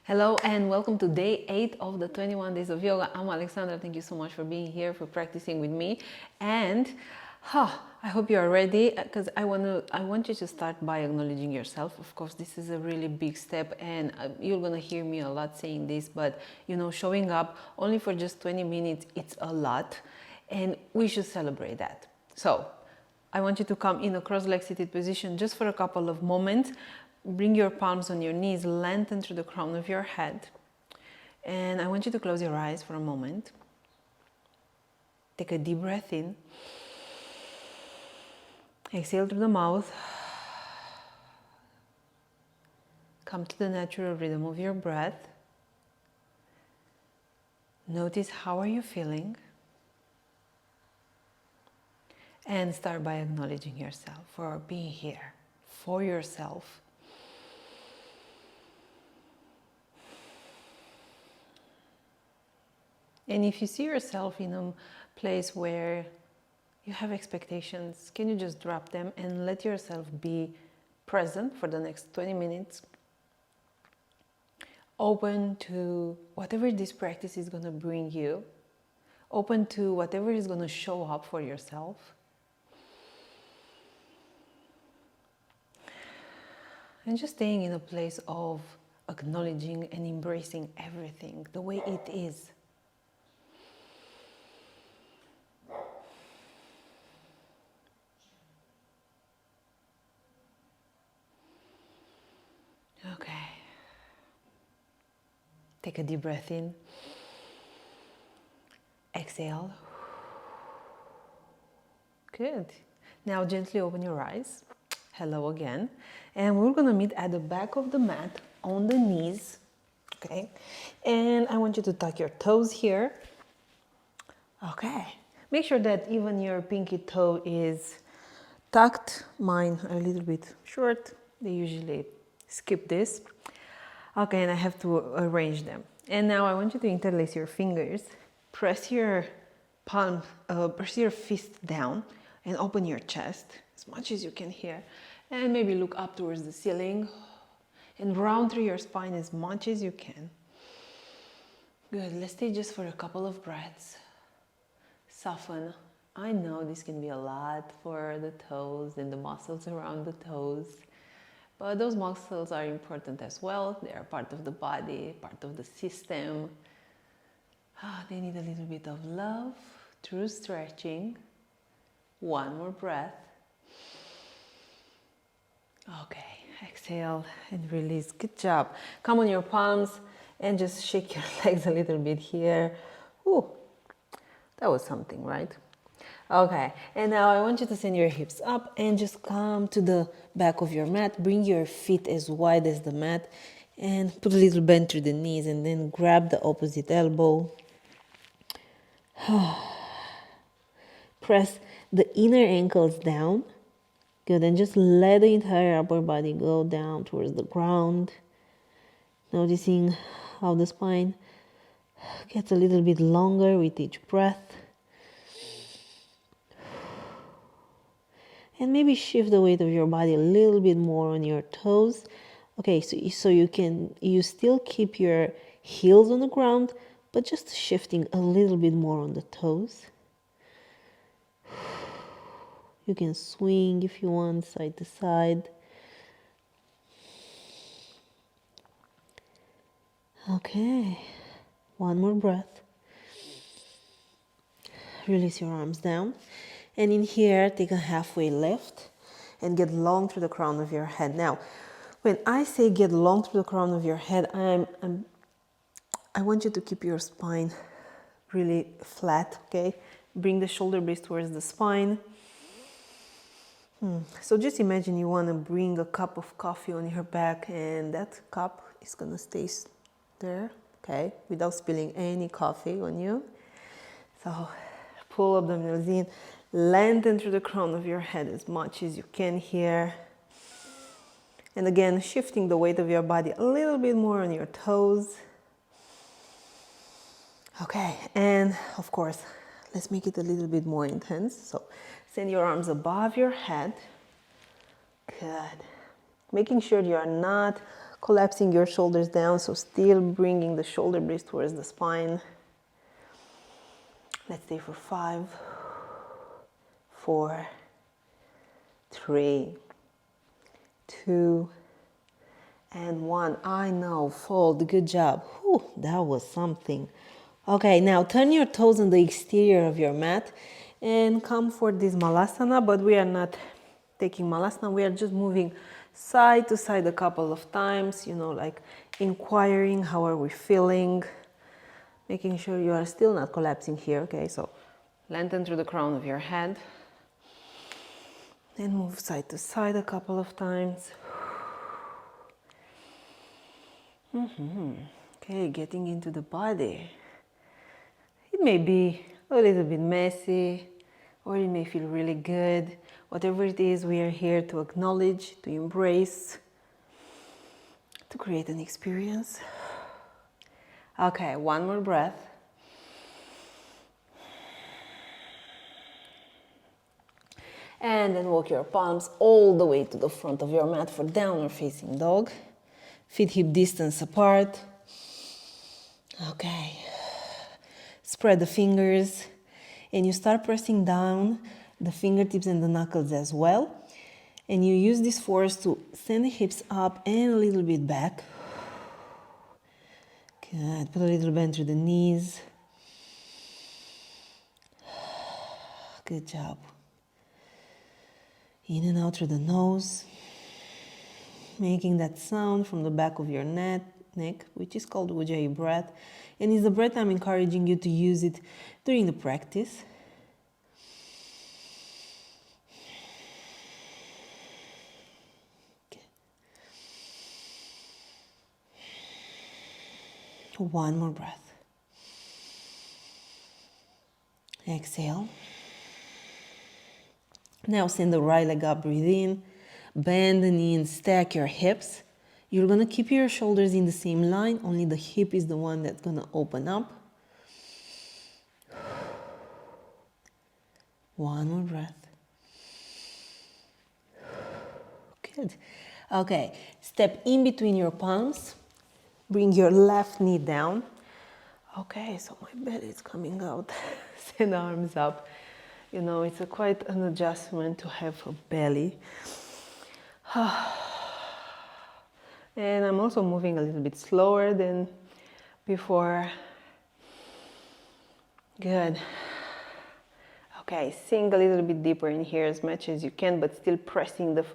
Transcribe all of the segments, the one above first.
Hello and welcome to day 8 of the 21 days of yoga. I'm Alexandra. Thank you so much for being here, for practicing with me. And I hope you are ready because I want you to start by acknowledging yourself. Of course, this is a really big step and you're going to hear me a lot saying this, but showing up only for just 20 minutes, it's a lot and we should celebrate that. So I want you to come in a cross-legged seated position just for a couple of moments. Bring your palms on your knees, lengthen through the crown of your head. And I want you to close your eyes for a moment. Take a deep breath in. Exhale through the mouth. Come to the natural rhythm of your breath. Notice how are you feeling. And start by acknowledging yourself for being here, for yourself. And if you see yourself in a place where you have expectations, can you just drop them and let yourself be present for the next 20 minutes? Open to whatever this practice is going to bring you. Open to whatever is going to show up for yourself. And just staying in a place of acknowledging and embracing everything the way it is. Okay. Take a deep breath in. Exhale. Good. Now gently open your eyes. Hello again. And we're going to meet at the back of the mat on the knees. Okay. And I want you to tuck your toes here. Okay. Make sure that even your pinky toe is tucked. Mine are a little bit short. They usually skip this. Okay, and I have to arrange them. And now I want you to interlace your fingers. Press your palm, press your fist down and open your chest as much as you can here. And maybe look up towards the ceiling and round through your spine as much as you can. Good, let's stay just for a couple of breaths. Soften. I know this can be a lot for the toes and the muscles around the toes. But those muscles are important as well. They are part of the body, part of the system. They need a little bit of love through stretching. One more breath. Okay, exhale and release. Good job. Come on your palms and just shake your legs a little bit here. Ooh, that was something, right? Okay, and now I want you to send your hips up and just come to the back of your mat. Bring your feet as wide as the mat and put a little bend through the knees and then grab the opposite elbow. Press the inner ankles down. Good, and just let the entire upper body go down towards the ground. Noticing how the spine gets a little bit longer with each breath. And maybe shift the weight of your body a little bit more on your toes. Okay, so you still keep your heels on the ground, but just shifting a little bit more on the toes. You can swing if you want, side to side. Okay, one more breath. Release your arms down. And in here, take a halfway lift and get long through the crown of your head. Now, when I say get long through the crown of your head, I want you to keep your spine really flat, okay? Bring the shoulder blades towards the spine. So just imagine you want to bring a cup of coffee on your back and that cup is going to stay there, okay? Without spilling any coffee on you. So pull abdominals in. Lengthen through the crown of your head as much as you can here. And again, shifting the weight of your body a little bit more on your toes. Okay, and of course, let's make it a little bit more intense. So send your arms above your head. Good. Making sure you are not collapsing your shoulders down, so still bringing the shoulder blades towards the spine. Let's stay for 5, 4, 3, 2, and 1. I know, fold, good job. Whew, that was something. Okay, now turn your toes on the exterior of your mat and come for this Malasana, but we are not taking Malasana, we are just moving side to side a couple of times, you know, like inquiring how are we feeling, making sure you are still not collapsing here. Okay, so lengthen through the crown of your head and move side to side a couple of times. Okay, getting into the body. It may be a little bit messy, or it may feel really good. Whatever it is, we are here to acknowledge, to embrace, to create an experience. Okay, one more breath. And then walk your palms all the way to the front of your mat for downward facing dog. Feet hip distance apart. Okay. Spread the fingers and you start pressing down the fingertips and the knuckles as well. And you use this force to send the hips up and a little bit back. Good. Put a little bend through the knees. Good job. In and out through the nose. Making that sound from the back of your neck, which is called Ujjayi breath. And it's the breath I'm encouraging you to use it during the practice. Okay. One more breath. Exhale. Now send the right leg up, breathe in. Bend the knee and stack your hips. You're going to keep your shoulders in the same line, only the hip is the one that's going to open up. One more breath. Good. Okay, step in between your palms. Bring your left knee down. Okay, so my belly is coming out. Send arms up. You know, it's quite an adjustment to have a belly. And I'm also moving a little bit slower than before. Good. Okay, sink a little bit deeper in here as much as you can, but still pressing the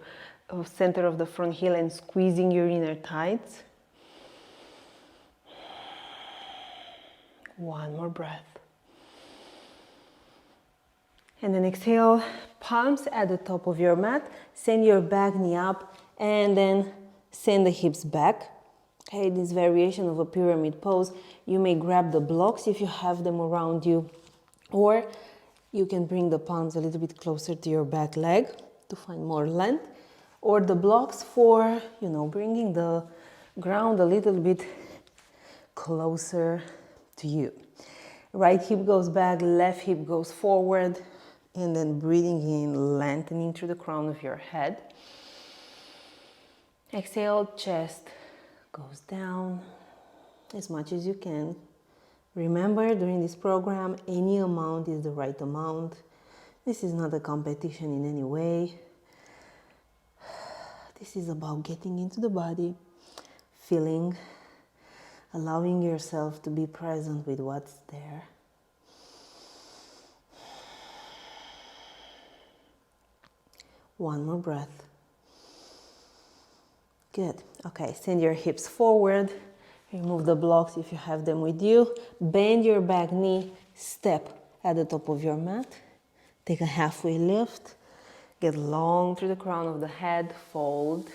center of the front heel and squeezing your inner thighs. One more breath. And then exhale, palms at the top of your mat. Send your back knee up and then send the hips back. Okay, this variation of a pyramid pose. You may grab the blocks if you have them around you, or you can bring the palms a little bit closer to your back leg to find more length, or the blocks for, you know, bringing the ground a little bit closer to you. Right hip goes back, left hip goes forward, and then breathing in, lengthening through the crown of your head. Exhale, chest goes down as much as you can. Remember, during this program, any amount is the right amount. This is not a competition in any way. This is about getting into the body, feeling, allowing yourself to be present with what's there. One more breath. Good. Okay, send your hips forward. Remove the blocks if you have them with you. Bend your back knee, step at the top of your mat. Take a halfway lift. Get long through the crown of the head, fold.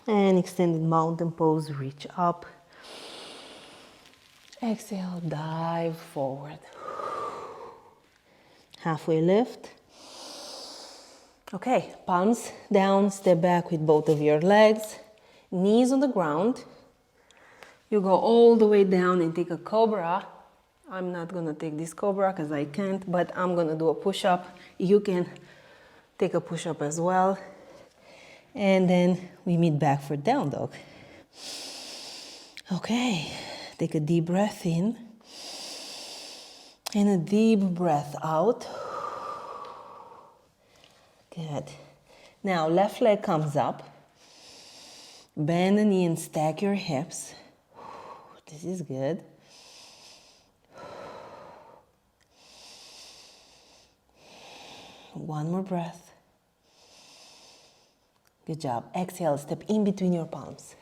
And extended mountain pose, reach up. Exhale, dive forward. Halfway lift. Okay, palms down, step back with both of your legs. Knees on the ground. You go all the way down and take a cobra. I'm not gonna take this cobra because I can't, but I'm gonna do a push-up. You can take a push-up as well. And then we meet back for down dog. Okay, take a deep breath in and a deep breath out. Good. Now left leg comes up. Bend the knee and stack your hips. This is good. One more breath. Good job. Exhale, step in between your palms.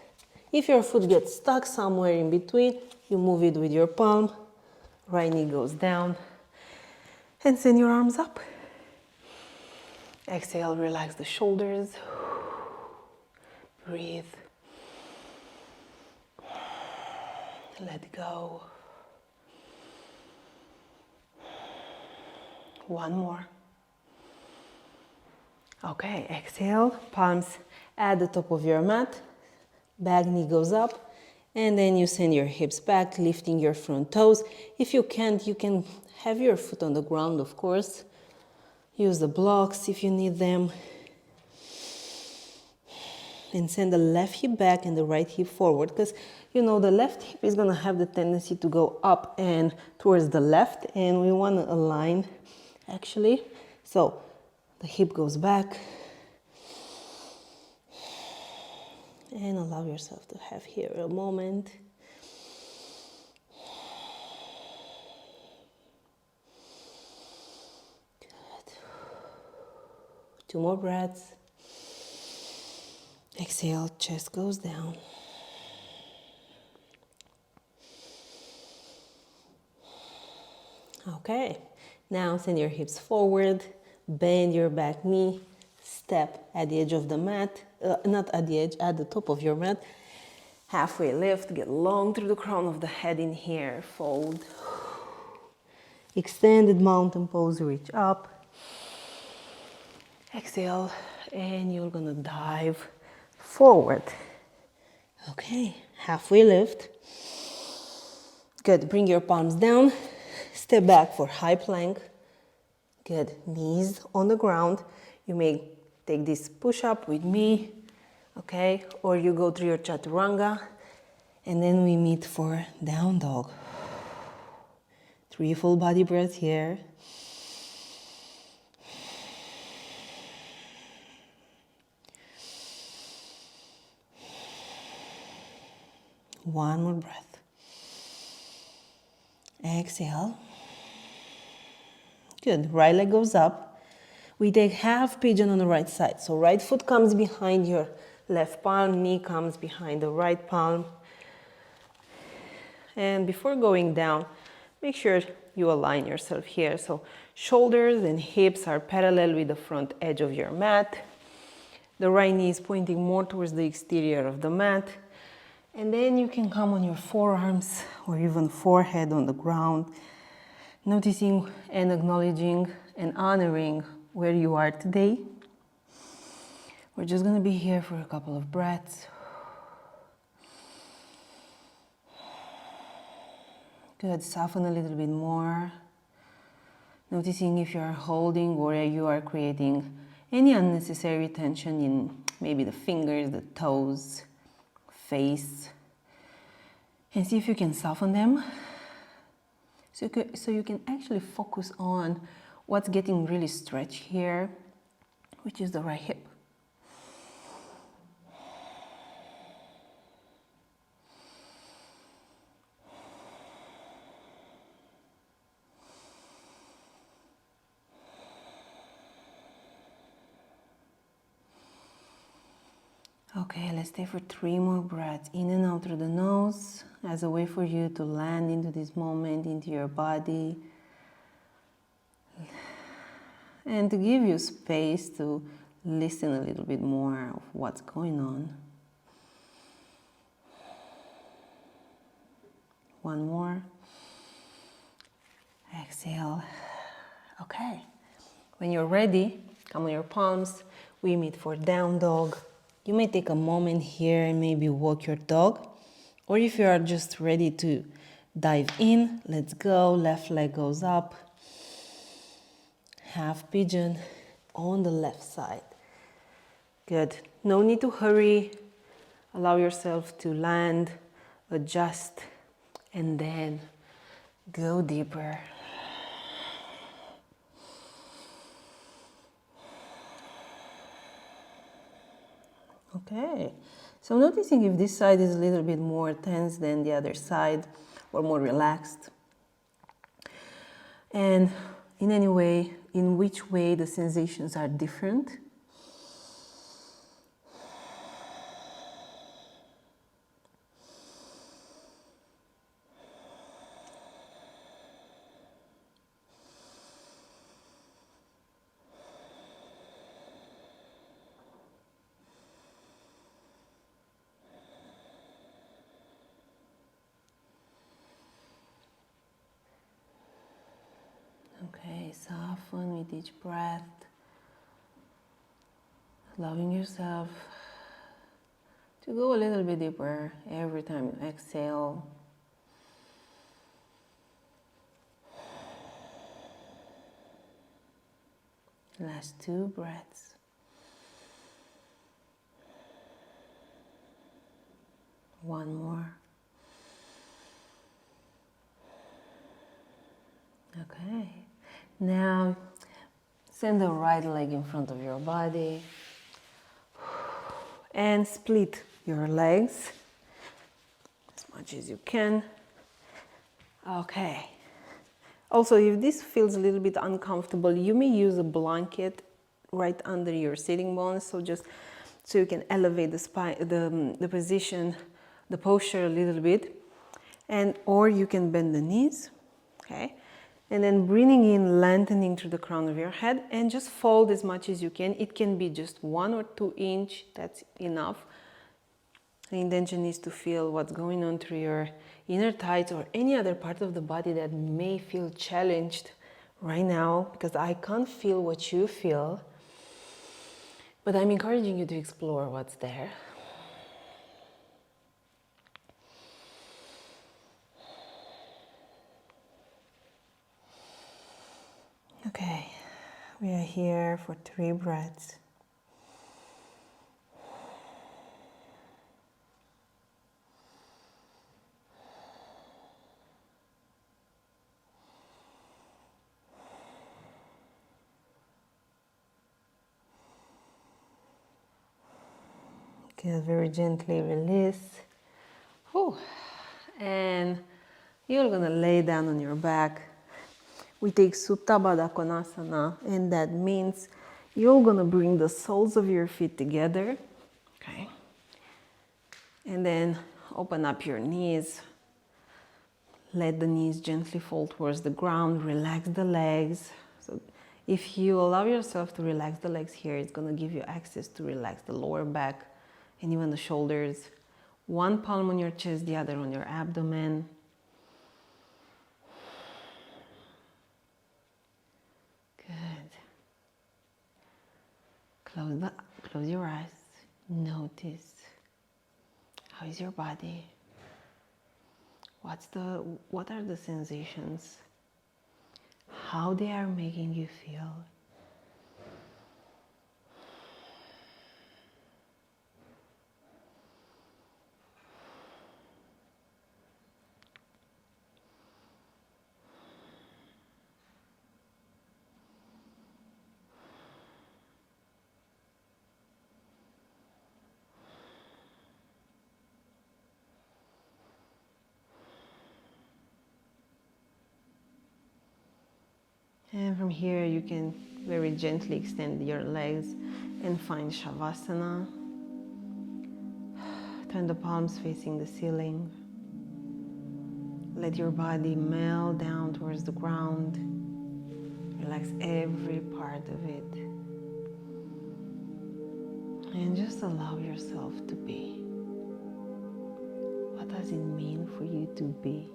If your foot gets stuck somewhere in between, you move it with your palm. Right knee goes down. And send your arms up. Exhale, relax the shoulders. Breathe. Let go. One more. Okay, exhale, palms at the top of your mat. Back knee goes up. And then you send your hips back, lifting your front toes. If you can't, you can have your foot on the ground, of course. Use the blocks if you need them. And send the left hip back and the right hip forward, because you know the left hip is going to have the tendency to go up and towards the left, and we want to align actually. So the hip goes back and allow yourself to have here a moment. Good. 2 more breaths. Exhale, chest goes down. Okay, now send your hips forward, bend your back knee, step at the edge of the mat, not at the edge, at the top of your mat. Halfway lift, get long through the crown of the head in here, fold. Extended mountain pose, reach up. Exhale, and you're gonna dive forward. Okay, halfway lift. Good, bring your palms down. Step back for high plank. Good, knees on the ground. You may take this push-up with me, okay? Or you go through your chaturanga, and then we meet for down dog. 3 full body breaths here. One more breath. Exhale. Good. Right leg goes up. We take half pigeon on the right side. So right foot comes behind your left palm, knee comes behind the right palm. And before going down, make sure you align yourself here. So shoulders and hips are parallel with the front edge of your mat. The right knee is pointing more towards the exterior of the mat. And then you can come on your forearms or even forehead on the ground, noticing and acknowledging and honoring where you are today. We're just going to be here for a couple of breaths. Good, soften a little bit more. Noticing if you are holding or you are creating any unnecessary tension in maybe the fingers, the toes, face, and see if you can soften them so you can actually focus on what's getting really stretched here, which is the right hip. Okay, let's stay for 3 more breaths, in and out through the nose, as a way for you to land into this moment, into your body, and to give you space to listen a little bit more of what's going on. 1 more. Exhale. Okay. When you're ready, come on your palms. We meet for down dog. You may take a moment here and maybe walk your dog. Or if you are just ready to dive in, let's go. Left leg goes up. Half pigeon on the left side. Good. No need to hurry. Allow yourself to land, adjust, and then go deeper. Okay, so noticing if this side is a little bit more tense than the other side or more relaxed. And in any way, in which way the sensations are different. Okay, soften with each breath, allowing yourself to go a little bit deeper every time you exhale. Last 2 breaths. One more. Okay. Now, send the right leg in front of your body and split your legs as much as you can. Okay. Also, if this feels a little bit uncomfortable, you may use a blanket right under your sitting bones, so you can elevate the spine, the position, the posture a little bit, or you can bend the knees, okay, and then breathing in, lengthening through the crown of your head, and just fold as much as you can. It can be just 1 or 2 inch. That's enough. The intention is to feel what's going on through your inner thighs or any other part of the body that may feel challenged right now, because I can't feel what you feel, but I'm encouraging you to explore what's there. Okay, we are here for 3 breaths. Okay, very gently release. Whew. And you're gonna lay down on your back. We take Supta Baddha Konasana, and that means you're gonna bring the soles of your feet together, okay? And then open up your knees. Let the knees gently fall towards the ground. Relax the legs. So if you allow yourself to relax the legs here, it's gonna give you access to relax the lower back and even the shoulders. One palm on your chest, the other on your abdomen. Good. Close your eyes. Notice, how is your body? What are the sensations? How they are making you feel? And from here, you can very gently extend your legs and find Shavasana. Turn the palms facing the ceiling. Let your body melt down towards the ground. Relax every part of it. And just allow yourself to be. What does it mean for you to be?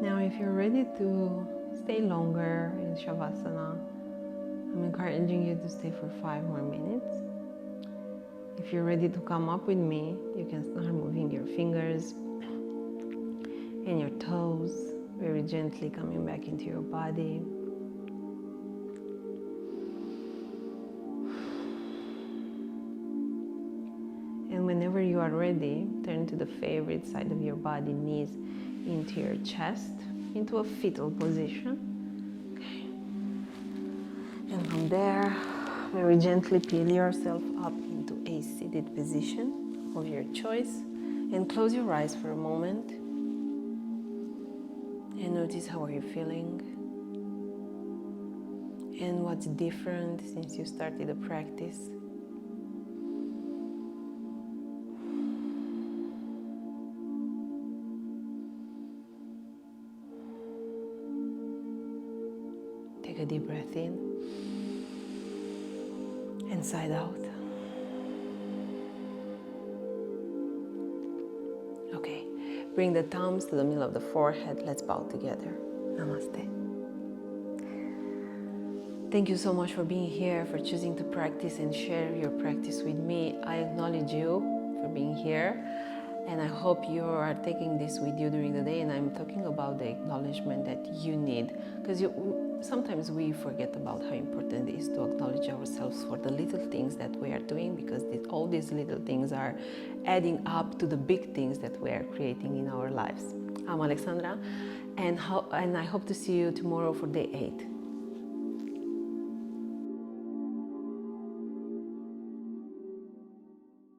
Now, if you're ready to stay longer in Shavasana, I'm encouraging you to stay for 5 more minutes. If you're ready to come up with me, you can start moving your fingers and your toes, very gently coming back into your body. And whenever you are ready, turn to the favorite side of your body, knees into your chest, into a fetal position. Okay. And from there, very gently peel yourself up into a seated position of your choice and close your eyes for a moment. And notice how are you feeling and what's different since you started the practice. Take a deep breath in and sigh out. Okay, bring the thumbs to the middle of the forehead. Let's bow together. Namaste. Thank you so much for being here, for choosing to practice and share your practice with me. I acknowledge you for being here, and I hope you are taking this with you during the day. And I'm talking about the acknowledgement that you need, because sometimes we forget about how important it is to acknowledge ourselves for the little things that we are doing, because all these little things are adding up to the big things that we are creating in our lives. I'm Alexandra, and I hope to see you tomorrow for day 8.